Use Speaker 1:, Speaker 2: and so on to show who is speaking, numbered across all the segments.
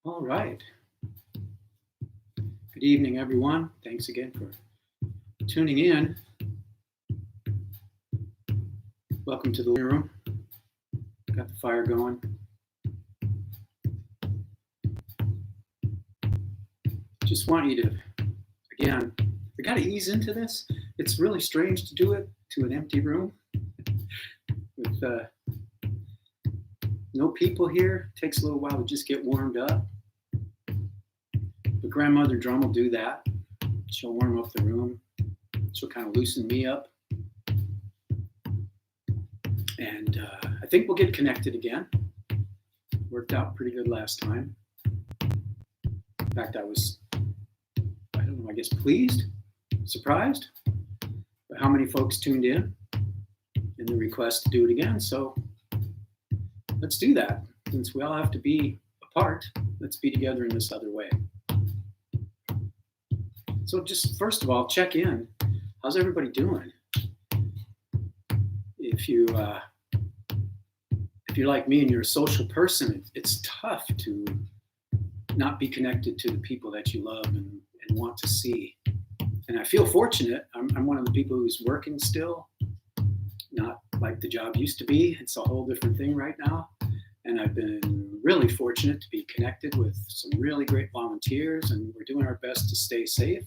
Speaker 1: All right. Good evening, everyone. Thanks again for tuning in. Welcome to the living room. Got the fire going. Just want you to, again, we got to ease into this. It's really strange to do it to an empty room with no people here. It takes a little while to just get warmed up. But Grandmother Drum will do that. She'll warm up the room. She'll kind of loosen me up. And I think we'll get connected again. Worked out pretty good last time. In fact, I don't know, I guess pleased, surprised by how many folks tuned in and the request to do it again. So let's do that. Since we all have to be apart, let's be together in this other way. So just first of all, check in. How's everybody doing? If you're like me and you're a social person, it's tough to not be connected to the people that you love and want to see. And I feel fortunate. I'm one of the people who's working still, not like the job used to be. It's a whole different thing right now. And I've been really fortunate to be connected with some really great volunteers, and we're doing our best to stay safe,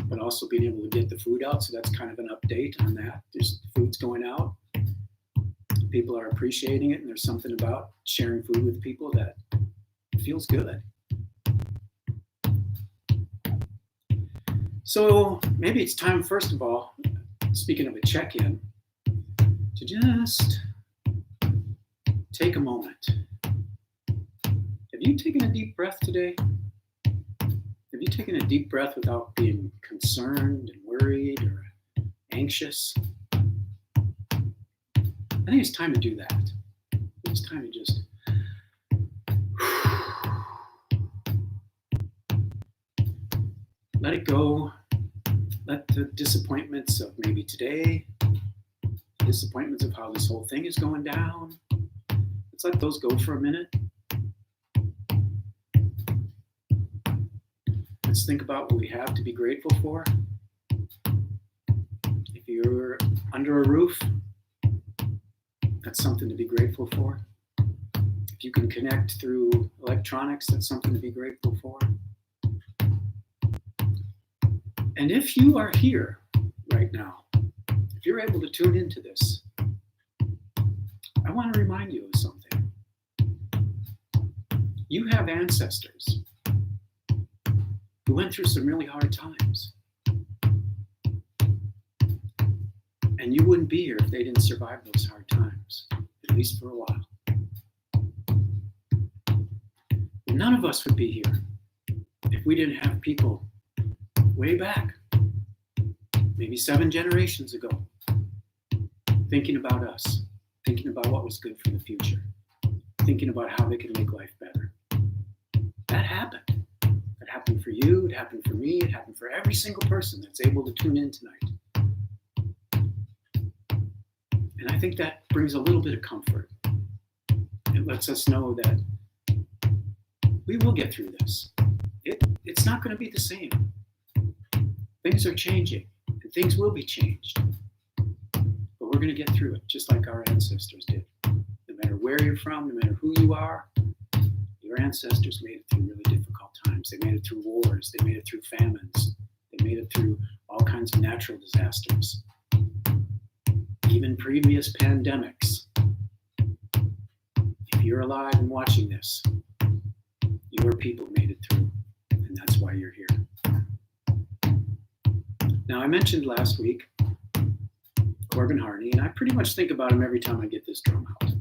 Speaker 1: but also being able to get the food out. So that's kind of an update on that. There's food's going out. People are appreciating it, and there's something about sharing food with people that feels good. So maybe it's time, first of all, speaking of a check-in, to just take a moment. Have you taken a deep breath today? Have you taken a deep breath without being concerned and worried or anxious? I think it's time to do that. It's time to just let it go. Let the disappointments of maybe today, disappointments of how this whole thing is going down, let's let those go for a minute. Let's think about what we have to be grateful for. If you're under a roof, that's something to be grateful for. If you can connect through electronics, that's something to be grateful for. And if you are here right now, if you're able to tune into this, I want to remind you of something. You have ancestors who went through some really hard times. And you wouldn't be here if they didn't survive those hard times, at least for a while. And none of us would be here if we didn't have people way back, maybe 7 generations ago, thinking about us, thinking about what was good for the future, thinking about how they could make life better. That happened. It happened for you, it happened for me, it happened for every single person that's able to tune in tonight. And I think that brings a little bit of comfort. It lets us know that we will get through this. It's not going to be the same. Things are changing, and things will be changed. But we're going to get through it, just like our ancestors did. No matter where you're from, no matter who you are, your ancestors made it through really difficult times. They made it through wars. They made it through famines. They made it through all kinds of natural disasters. Even previous pandemics. If you're alive and watching this, your people made it through, and that's why you're here. Now, I mentioned last week Corbin Harney, and I pretty much think about him every time I get this drum out.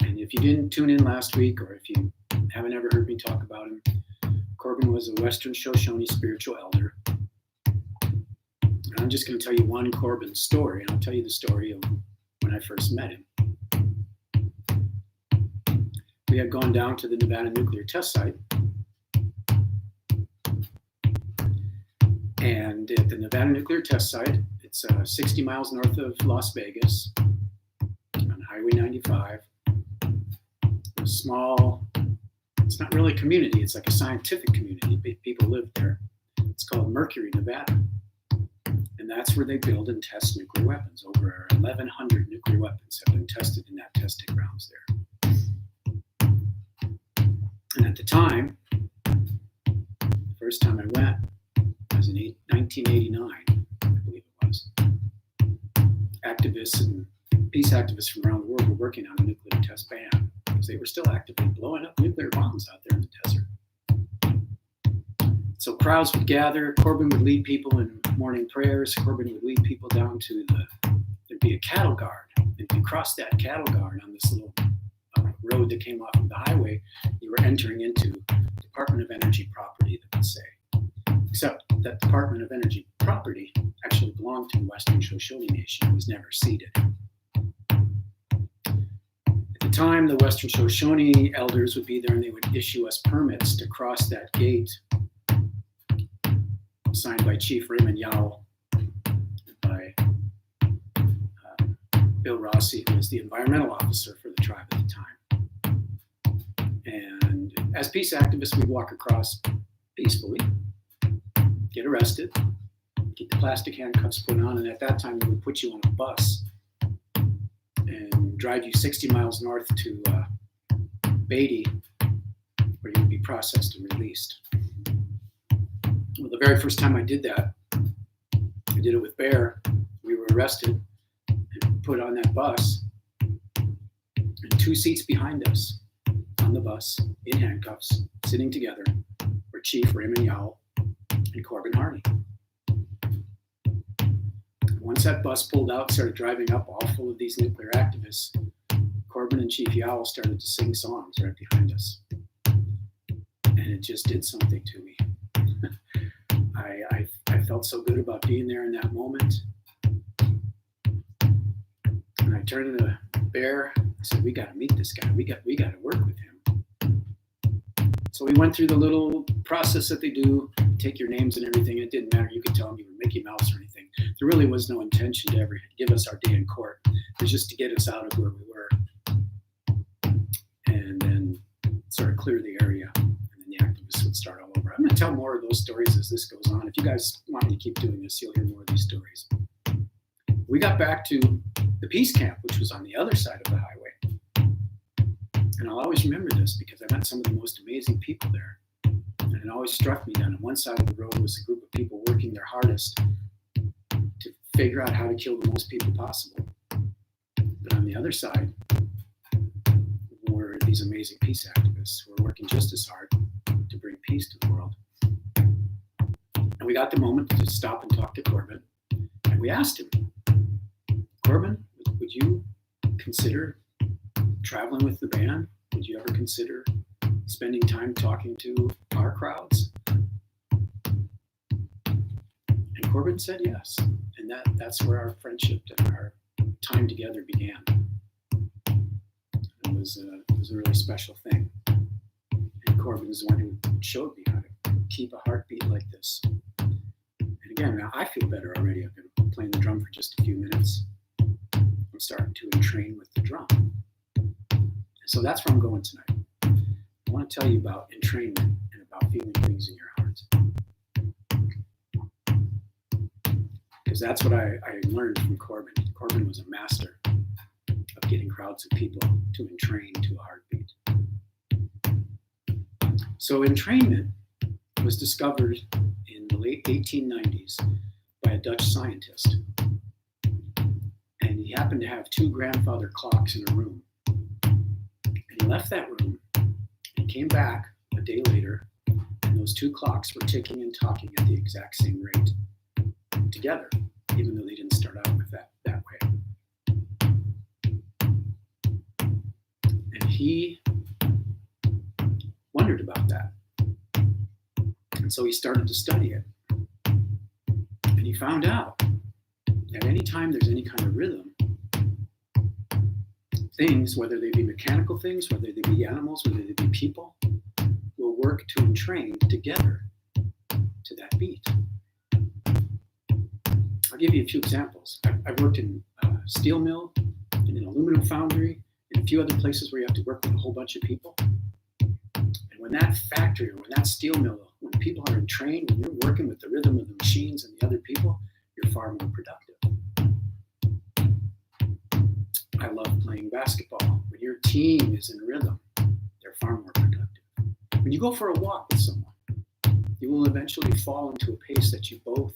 Speaker 1: And if you didn't tune in last week, or if you haven't ever heard me talk about him, Corbin was a Western Shoshone spiritual elder. And I'm just going to tell you one Corbin story, and I'll tell you the story of when I first met him. We had gone down to the Nevada nuclear test site. And at the Nevada nuclear test site, it's 60 miles north of Las Vegas on Highway 95. A small It's not really a community. It's like a scientific community. People live there. It's called Mercury, Nevada. And that's where they build and test nuclear weapons. Over 1,100 nuclear weapons have been tested in that testing grounds there. And at the time, the first time I went was in 1989, I believe it was. Activists and peace activists from around the world were working on a nuclear test ban because they were still actively blowing up nuclear bombs out there in the desert. So crowds would gather. Corbin would lead people in morning prayers. Corbin would lead people down to there'd be a cattle guard. If you crossed that cattle guard on this little road that came off of the highway, you were entering into Department of Energy property, that would say. Except that Department of Energy property actually belonged to the Western Shoshone Nation. It was never ceded. At the time, the Western Shoshone elders would be there and they would issue us permits to cross that gate, signed by Chief Raymond Yowell, by Bill Rossi, who was the environmental officer for the tribe at the time. And as peace activists, we'd walk across peacefully, get arrested, get the plastic handcuffs put on, and at that time, they would put you on a bus and drive you 60 miles north to Beatty, where you would be processed and released. Well, the very first time I did that, I did it with Bear. We were arrested and put on that bus, and 2 seats behind us on the bus, in handcuffs, sitting together, were Chief Raymond Yowell and Corbin Harney. Once that bus pulled out, started driving up, all full of these nuclear activists, Corbin and Chief Yowell started to sing songs right behind us. And it just did something to me. I felt so good about being there in that moment. And I turned to Bear. I said, "We got to meet this guy. We got to work with him." So we went through the little process that they do, take your names and everything. It didn't matter. You could tell them you were Mickey Mouse or anything. There really was no intention to ever give us our day in court. It was just to get us out of where we were and then sort of clear the area. The activists would start all over. I'm going to tell more of those stories as this goes on. If you guys want me to keep doing this, you'll hear more of these stories. We got back to the peace camp, which was on the other side of the highway. And I'll always remember this because I met some of the most amazing people there. And it always struck me that on one side of the road was a group of people working their hardest to figure out how to kill the most people possible. But on the other side were these amazing peace activists who were working just as hard to bring peace to the world. And we got the moment to stop and talk to Corbin. And we asked him, "Corbin, would you consider traveling with the band? Would you ever consider spending time talking to our crowds?" And Corbin said yes. And that's where our friendship and our time together began. It was a really special thing. And Corbin is the one who showed me how to keep a heartbeat like this. And again, now I feel better already. I've been playing the drum for just a few minutes. I'm starting to entrain with the drum. So that's where I'm going tonight. I want to tell you about entrainment and about feeling things in your heart. Because that's what I learned from Corbin. Corbin was a master of getting crowds of people to entrain to a heartbeat. So entrainment was discovered in the late 1890s by a Dutch scientist. And he happened to have 2 grandfather clocks in a room. And he left that room and came back a day later, and those 2 clocks were ticking and talking at the exact same rate together, even though they didn't start out with that way. And he wondered about that. And so he started to study it. And he found out that anytime there's any kind of rhythm, things, whether they be mechanical things, whether they be animals, whether they be people, will work to entrain together to that beat. I'll give you a few examples. I've worked in a steel mill, in an aluminum foundry, in a few other places where you have to work with a whole bunch of people. And when that factory or when that steel mill, when people are trained, when you're working with the rhythm of the machines and the other people, you're far more productive. I love playing basketball. When your team is in rhythm, they're far more productive. When you go for a walk with someone, you will eventually fall into a pace that you both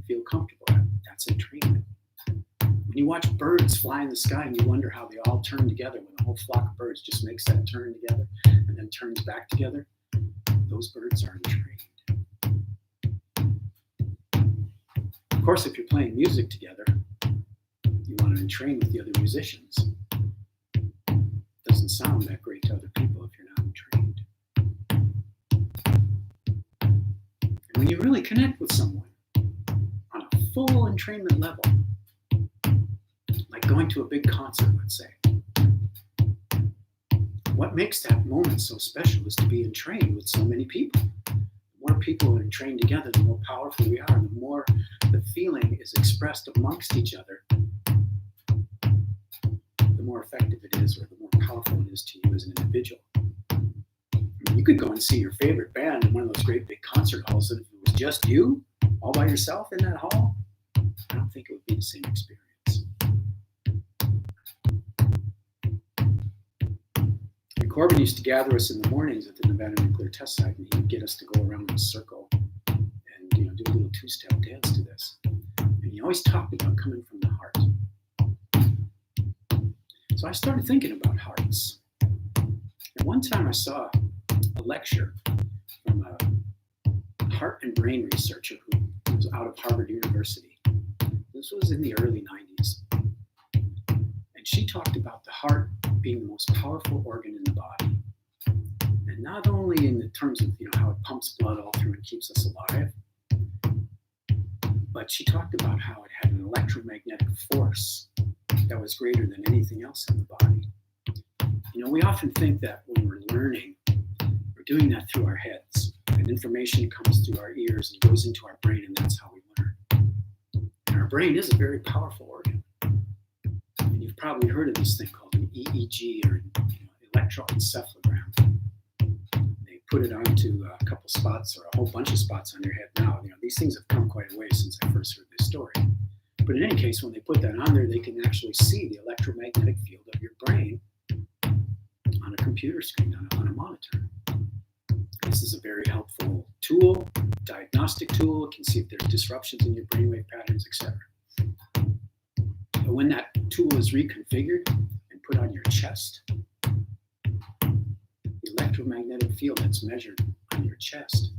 Speaker 1: feel comfortable at. That's entrainment. When you watch birds fly in the sky and you wonder how they all turn together, when a whole flock of birds just makes that turn together and then turns back together, those birds are entrained. Of course, if you're playing music together, you want to entrain with the other musicians. It doesn't sound that great to other people if you're not entrained. And when you really connect with someone on a full entrainment level, like going to a big concert, let's say, what makes that moment so special is to be entrained with so many people. The more people are entrained together, the more powerful we are, and the more the feeling is expressed amongst each other, the more effective it is, or the more powerful it is to you as an individual. I mean, you could go and see your favorite band in one of those great big concert halls, and if it was just you, all by yourself in that hall, I don't think it would be the same experience. And Corbin used to gather us in the mornings at the Nevada Nuclear Test Site, and he would get us to go around in a circle and do a little two-step dance to this. And he always talked about coming from the heart. So I started thinking about hearts. And one time I saw a lecture from a heart and brain researcher who was out of Harvard University. This was in the early 90s. And she talked about the heart being the most powerful organ in the body. And not only in the terms of how it pumps blood all through and keeps us alive, but she talked about how it had an electromagnetic force that was greater than anything else in the body. We often think that when we're learning, we're doing that through our heads. And information comes through our ears and goes into our brain, and that's how we learn. And our brain is a very powerful organ. And you've probably heard of this thing called an EEG, or electroencephalogram. They put it onto a couple spots, or a whole bunch of spots on your head now. These things have come quite a way since I first heard this story. But in any case, when they put that on there, they can actually see the electromagnetic field of your brain on a computer screen, on a monitor. This is a very helpful tool, diagnostic tool. It can see if there's disruptions in your brainwave patterns, etc. But when that tool is reconfigured and put on your chest, the electromagnetic field that's measured on your chest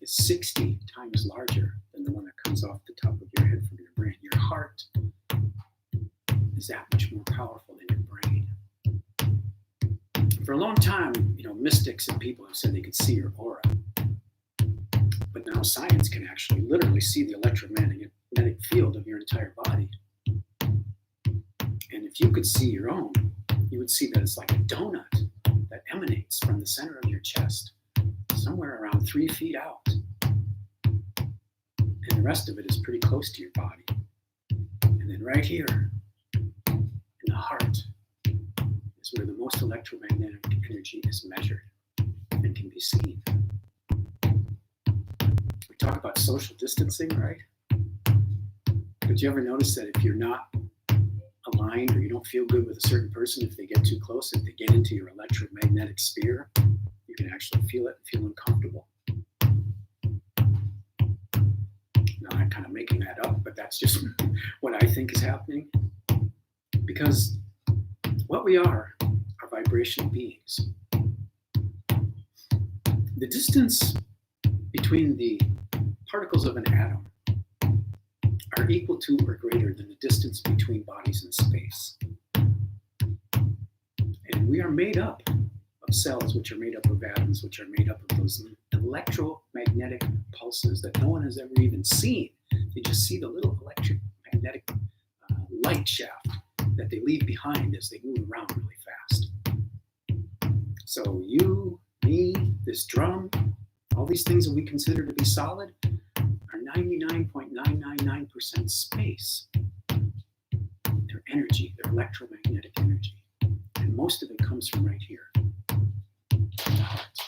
Speaker 1: is 60 times larger than the one that comes off the top of your head from your brain. Your heart is that much more powerful than your brain. For a long time, mystics and people have said they could see your aura. But now science can actually literally see the electromagnetic field of your entire body. And if you could see your own, you would see that it's like a donut that emanates from the center of your chest, somewhere around 3 feet out. And the rest of it is pretty close to your body. And then right here, in the heart, is where the most electromagnetic energy is measured and can be seen. We talk about social distancing, right? But you ever notice that if you're not aligned, or you don't feel good with a certain person, if they get too close, if they get into your electromagnetic sphere, you can actually feel it and feel uncomfortable. Now, I'm kind of making that up, but that's just what I think is happening. Because what we are vibrational beings. The distance between the particles of an atom are equal to or greater than the distance between bodies in space. And we are made up of cells, which are made up of atoms, which are made up of those electromagnetic pulses that no one has ever even seen. They just see the little electromagnetic light shaft that they leave behind as they move around really fast. So you, me, this drum, all these things that we consider to be solid are 99.999% space. They're energy, they're electromagnetic energy. And most of it comes from right here, the heart.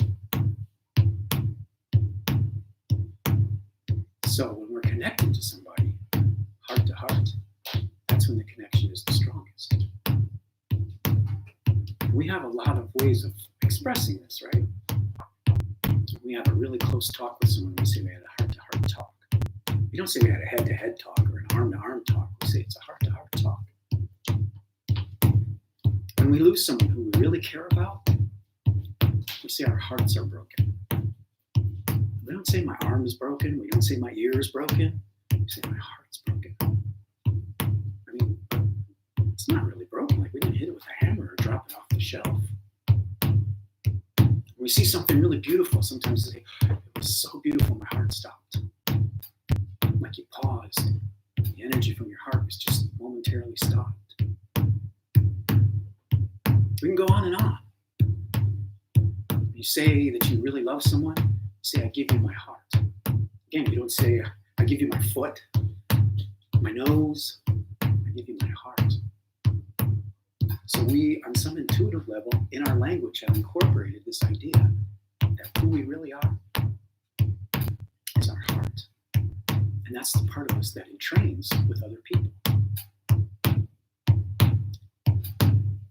Speaker 1: So when we're connected to somebody, heart to heart, that's when the connection is the strongest. We have a lot of ways of expressing this, right? We have a really close talk with someone. We say we had a heart-to-heart talk. We don't say we had a head-to-head talk or an arm-to-arm talk. We say it's a heart-to-heart talk. When we lose someone who we really care about, we say our hearts are broken. We don't say my arm is broken. We don't say my ear is broken. We say my heart's broken. I mean, it's not really broken. Like we didn't hit it with a hammer or drop it off the shelf. We see something really beautiful. Sometimes we say, it was so beautiful, my heart stopped. Like you paused. The energy from your heart was just momentarily stopped. We can go on and on. You say that you really love someone, you say, I give you my heart. Again, you don't say, I give you my foot, my nose, I give you my heart. So we, on some intuitive level, in our language, have incorporated this idea that who we really are is our heart. And that's the part of us that entrains with other people.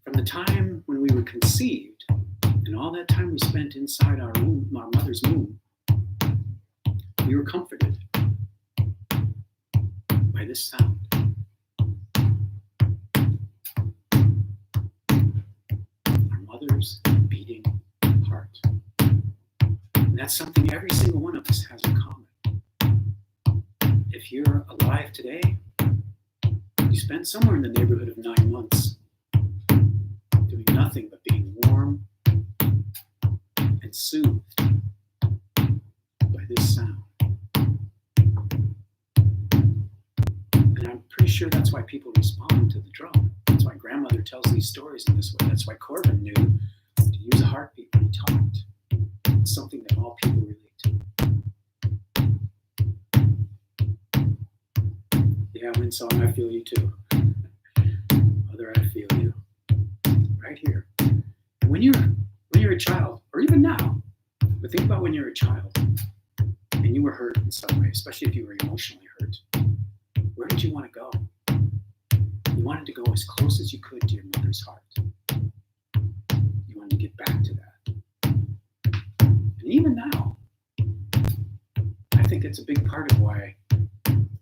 Speaker 1: From the time when we were conceived, and all that time we spent inside our womb, our mother's womb, we were comforted by this sound. Our mother's beating heart. And that's something every single one of us has in common. If you're alive today, you spent somewhere in the neighborhood of 9 months doing nothing but being warm and soothed by this sound. And I'm pretty sure that's why people respond to the drum. That's why grandmother tells these stories in this way. That's why Corbin knew to use a heartbeat when he talked. It's something that all people relate to. Yeah, Winsong, I feel you too. Mother, I feel you. Right here. And when you're a child, or even now, but think about when you're a child and you were hurt in some way, especially if you were emotionally hurt. Where did you want to go? You wanted to go as close as you could to your mother's heart. You wanted to get back to that. And even now, I think it's a big part of why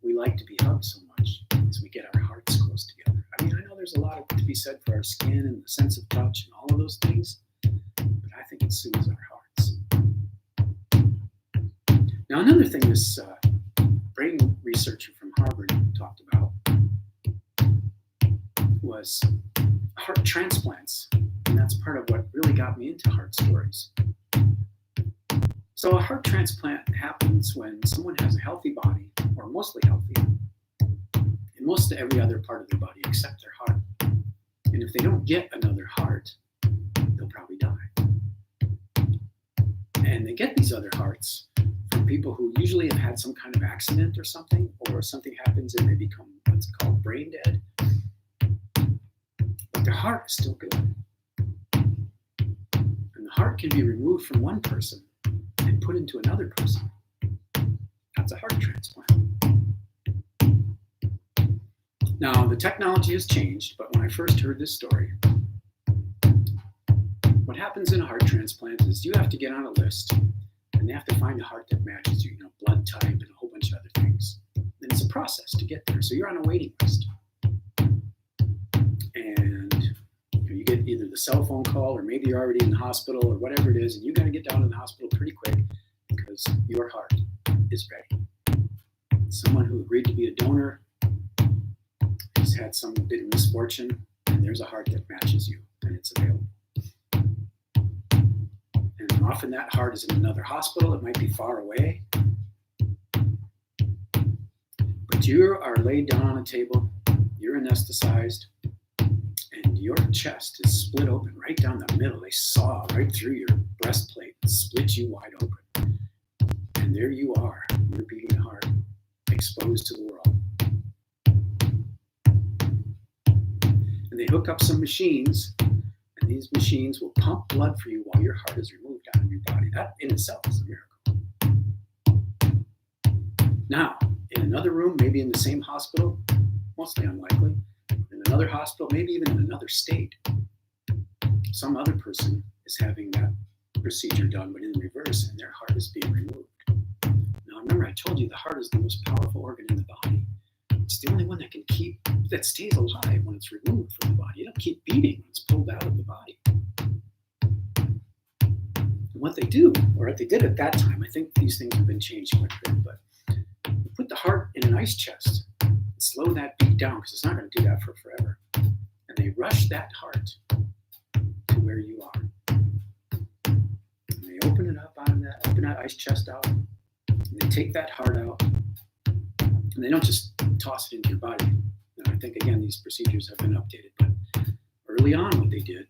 Speaker 1: we like to be hugged so much, is we get our hearts close together. I mean, I know there's a lot to be said for our skin and the sense of touch and all of those things, but I think it soothes our hearts. Now, another thing this brain researcher from Harvard talked about was heart transplants, and that's part of what really got me into heart stories. So a heart transplant happens when someone has a healthy body, or mostly healthy, in most of every other part of their body except their heart. And if they don't get another heart, they'll probably die. And they get these other hearts from people who usually have had some kind of accident or something happens and they become what's called brain dead. But their heart is still good. And the heart can be removed from one person and put into another person. That's a heart transplant. Now, the technology has changed, but when I first heard this story, what happens in a heart transplant is you have to get on a list and they have to find a heart that matches you, blood type and a whole bunch of other things. And it's a process to get there. So you're on a waiting list. And you get either the cell phone call or maybe you're already in the hospital or whatever it is, and you got to get down to the hospital pretty quick because your heart is ready. Someone who agreed to be a donor has had some big misfortune, and there's a heart that matches you, and it's available. And often that heart is in another hospital. It might be far away. But you are laid down on a table, you're anesthetized, and your chest is split open right down the middle. They saw right through your breastplate and split you wide open. And there you are, your beating heart, exposed to the world. And they hook up some machines, and these machines will pump blood for you while your heart is removed out of your body. That in itself is a miracle. Now, in another room, maybe in the same hospital, mostly unlikely, in another hospital, maybe even in another state, some other person is having that procedure done, but in reverse, and their heart is being removed. Now, remember, I told you the heart is the most powerful organ in the body. It's the only one that stays alive when it's removed from the body. It'll keep beating when it's pulled out of the body. And what they do, or what they did at that time, I think these things have been changed quite a bit, but you put the heart in an ice chest and slow that beat down, because it's not going to do that for forever. And they rush that heart to where you are. And they open that ice chest out, and they take that heart out, and they don't just toss it into your body. And I think, again, these procedures have been updated, but early on what they did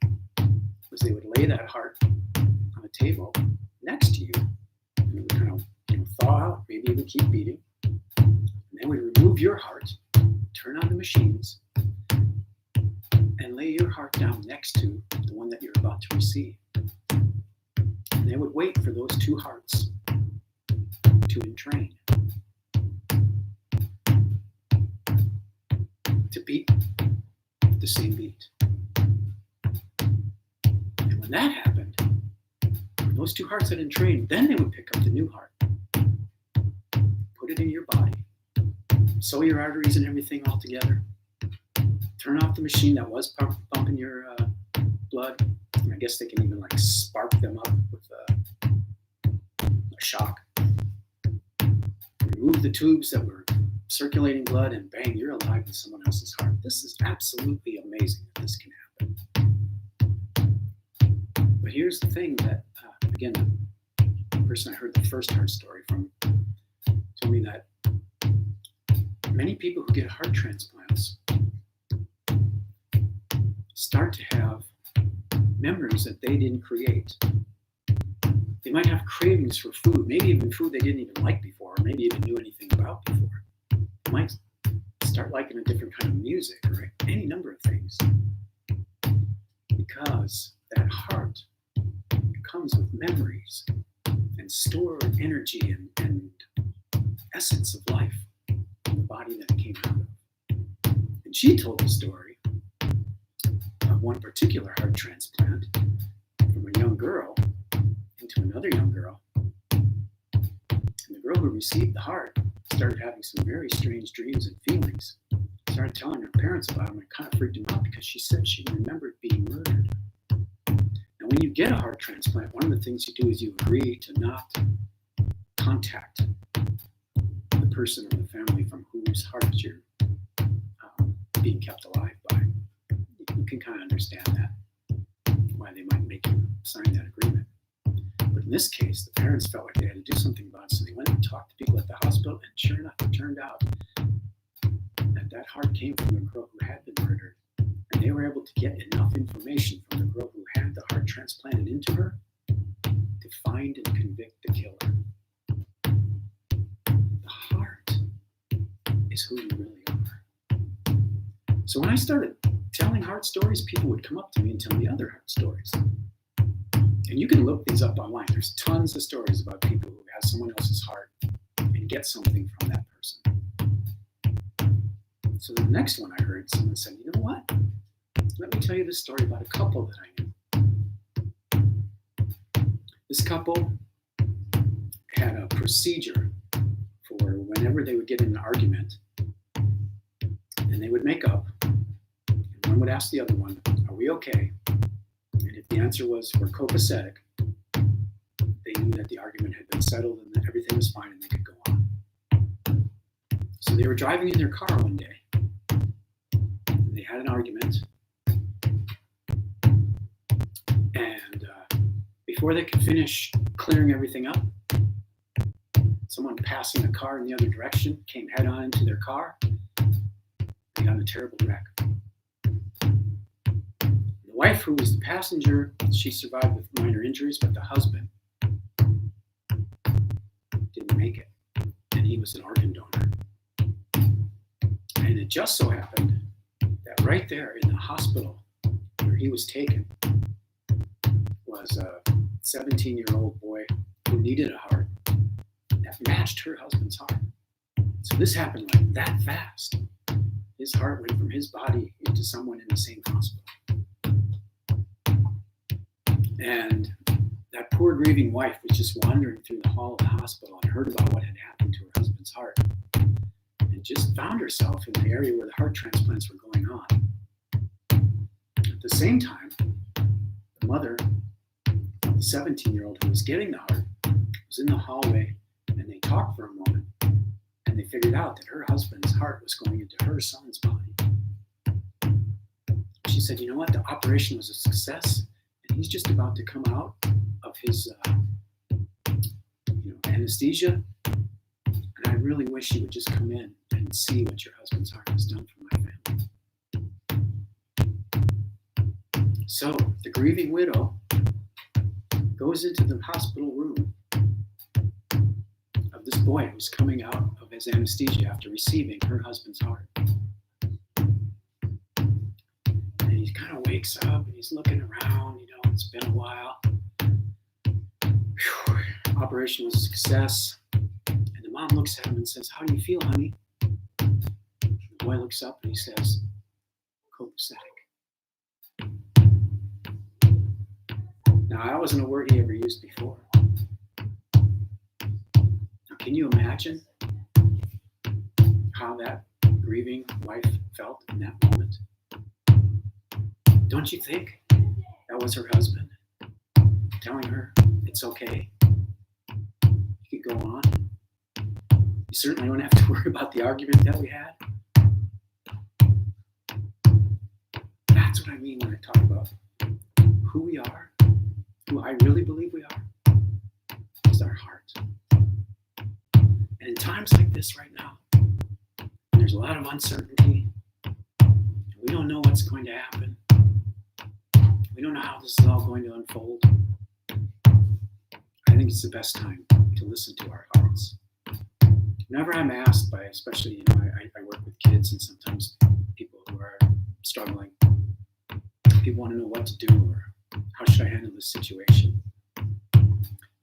Speaker 1: was they would lay that heart on a table next to you, and it would kind of thaw out, maybe even keep beating, and they would remove your heart, turn on the machines, and lay your heart down next to the one that you're about to receive. And they would wait for those two hearts to entrain, to beat the same beat. And when that happened, when those two hearts had entrained, then they would pick up the new heart, put it in your body, sew your arteries and everything all together, turn off the machine that was pumping your blood. And I guess they can even spark them up with a shock. Remove the tubes that were circulating blood, and bang, you're alive with someone else's heart. This is absolutely amazing that this can happen. But here's the thing that, again, the person I heard the first heart story from told me that many people who get heart transplants start to have memories that they didn't create. They might have cravings for food, maybe even food they didn't even like before, or maybe even knew anything about before. They might start liking a different kind of music, or any number of things, because that heart comes with memories and stored energy and essence of life in the body that it came out of. And she told the story of one particular heart transplant from a young girl into another young girl. And the girl who received the heart started having some very strange dreams and feelings. Started telling her parents about them, and it kind of freaked them out, because she said she remembered being murdered. Now, when you get a heart transplant, one of the things you do is you agree to not contact the person or the family from whose heart you're being kept alive by. You can kind of understand that, why they might make you sign that agreement. But in this case, the parents felt like they had to do something about it, so they went and talked to people at the hospital, and sure enough, it turned out that heart came from the girl who had been murdered. And they were able to get enough information from the girl who had the heart transplanted into her to find and convict the killer. The heart is who you really are. So when I started telling heart stories, people would come up to me and tell me other heart stories. And you can look these up online. There's tons of stories about people who have someone else's heart and get something from that person. So the next one I heard, someone said, you know what? Let me tell you this story about a couple that I knew. This couple had a procedure for whenever they would get in an argument, and they would make up, and one would ask the other one, are we okay? And if the answer was, we're copacetic, they knew that the argument had been settled and that everything was fine and they could go on. So they were driving in their car one day, and they had an argument, and before they could finish clearing everything up, someone passing a car in the other direction came head on into their car. They got in a terrible wreck. The wife, who was the passenger, she survived with minor injuries, but the husband didn't make it, and he was an organ donor. And it just so happened that right there in the hospital where he was taken was a 17-year-old boy who needed a heart that matched her husband's heart. So this happened like that fast. His heart went from his body into someone in the same hospital. And that poor grieving wife was just wandering through the hall of the hospital and heard about what had happened to her husband's heart. And just found herself in the area where the heart transplants were going on. At the same time, the mother of the 17-year-old who was getting the heart was in the hallway, and they talked for a moment, and they figured out that her husband's heart was going into her son's body. She said, you know what, the operation was a success, and he's just about to come out of his anesthesia, and I really wish you would just come in and see what your husband's heart has done for my family. So the grieving widow goes into the hospital room of this boy who's coming out of his anesthesia after receiving her husband's heart. And he kind of wakes up and he's looking around, it's been a while. Whew. Operation was a success. And the mom looks at him and says, how do you feel, honey? The boy looks up and he says, copacetic. Now, that wasn't a word he ever used before. Now, can you imagine how that grieving wife felt in that moment? Don't you think that was her husband telling her it's okay? You could go on. You certainly don't have to worry about the argument that we had. That's what I mean when I talk about who we are. Who I really believe we are is our heart. And in times like this right now, there's a lot of uncertainty. We don't know what's going to happen. We don't know how this is all going to unfold. I think it's the best time to listen to our hearts. Whenever I'm asked by, especially, I work with kids and sometimes people who are struggling. People want to know what to do or how should I handle this situation?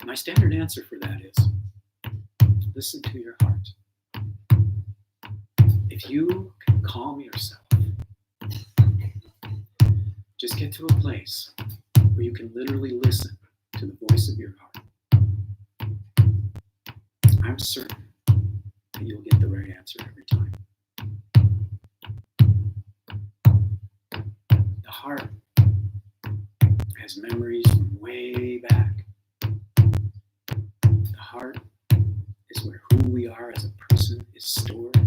Speaker 1: My standard answer for that is listen to your heart. If you can calm yourself, just get to a place where you can literally listen to the voice of your heart. I'm certain that you'll get the right answer every time. The heart has memories from way back. The heart is where who we are as a person is stored,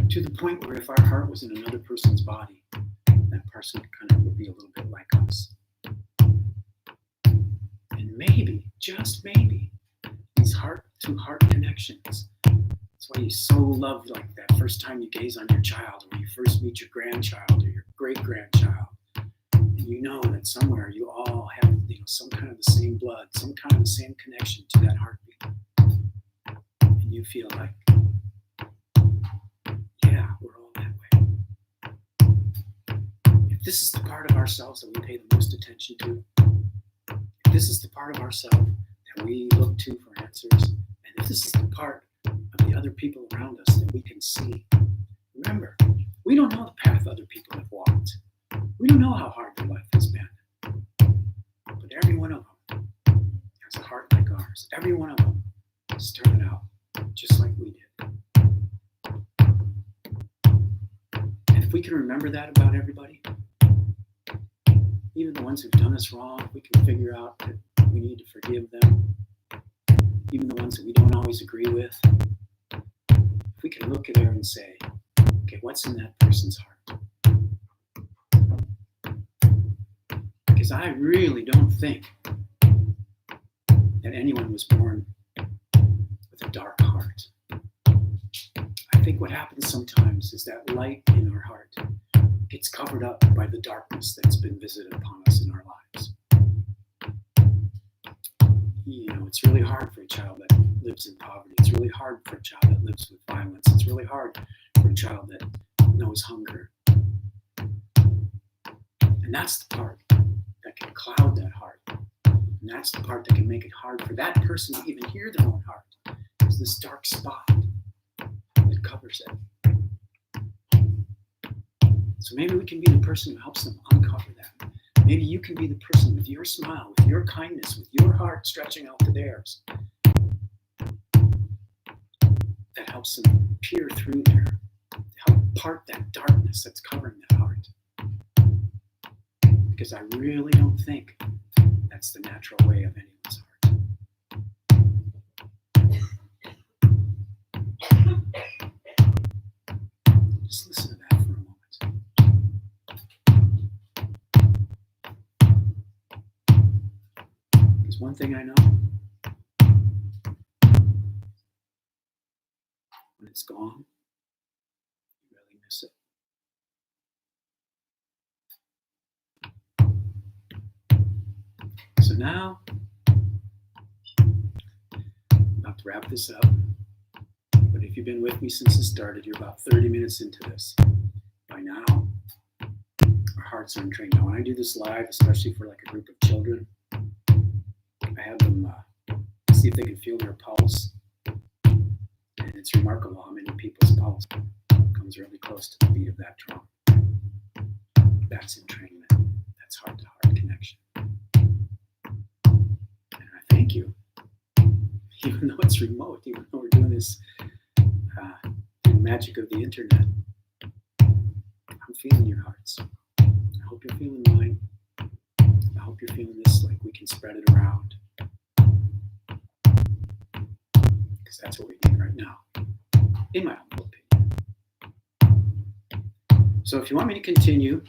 Speaker 1: to the point where if our heart was in another person's body, that person kind of would be a little bit like us. And maybe, just maybe, these heart-to-heart connections, that's why you so love like that first time you gaze on your child, or you first meet your grandchild or your great-grandchild. You know that somewhere you all have some kind of the same blood, some kind of the same connection to that heartbeat. And you feel like, yeah, we're all that way. If this is the part of ourselves that we pay the most attention to, if this is the part of ourselves that we look to for answers, and if this is the part of the other people around us that we can see, remember, we don't know the path other people have walked. We don't know how hard their life has been. But every one of them has a heart like ours. Every one of them started out just like we did. And if we can remember that about everybody, even the ones who've done us wrong, we can figure out that we need to forgive them. Even the ones that we don't always agree with. If we can look at her and say, okay, what's in that person's heart? Because I really don't think that anyone was born with a dark heart. I think what happens sometimes is that light in our heart gets covered up by the darkness that's been visited upon us in our lives. It's really hard for a child that lives in poverty. It's really hard for a child that lives with violence. It's really hard for a child that knows hunger. And that's the part that can cloud that heart. And that's the part that can make it hard for that person to even hear their own heart. It's this dark spot. covers it. So maybe we can be the person who helps them uncover that. Maybe you can be the person with your smile, with your kindness, with your heart stretching out to theirs, that helps them peer through there, help part that darkness that's covering that heart. Because I really don't think that's the natural way of anyone's heart. Just listen to that for a moment. Because one thing I know, when it's gone, you really miss it. So now, I'm about to wrap this up. But if you've been with me since it started, you're about 30 minutes into this. By now, our hearts are untrained. Now, when I do this live, especially for like a group of children, I have them see if they can feel their pulse. And it's remarkable how many people's pulse comes really close to the beat of that drum. That's entrainment. That's heart-to-heart connection. And I thank you. Even though it's remote, even though we're doing this through the magic of the internet, I'm feeling your hearts. I hope you're feeling mine. I hope you're feeling this, like we can spread it around. Because that's what we need right now, in my humble opinion. So if you want me to continue,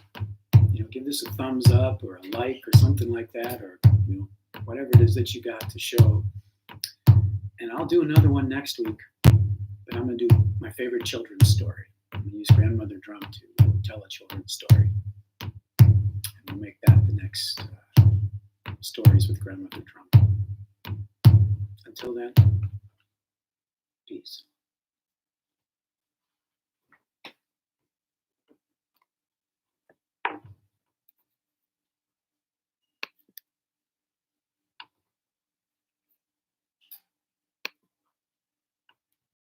Speaker 1: give this a thumbs up or a like or something like that, or whatever it is that you got to show. And I'll do another one next week, but I'm going to do my favorite children's story. I'm going to use Grandmother Drum to tell a children's story. And we'll make that the next Stories with Grandmother Drum. Until then, peace.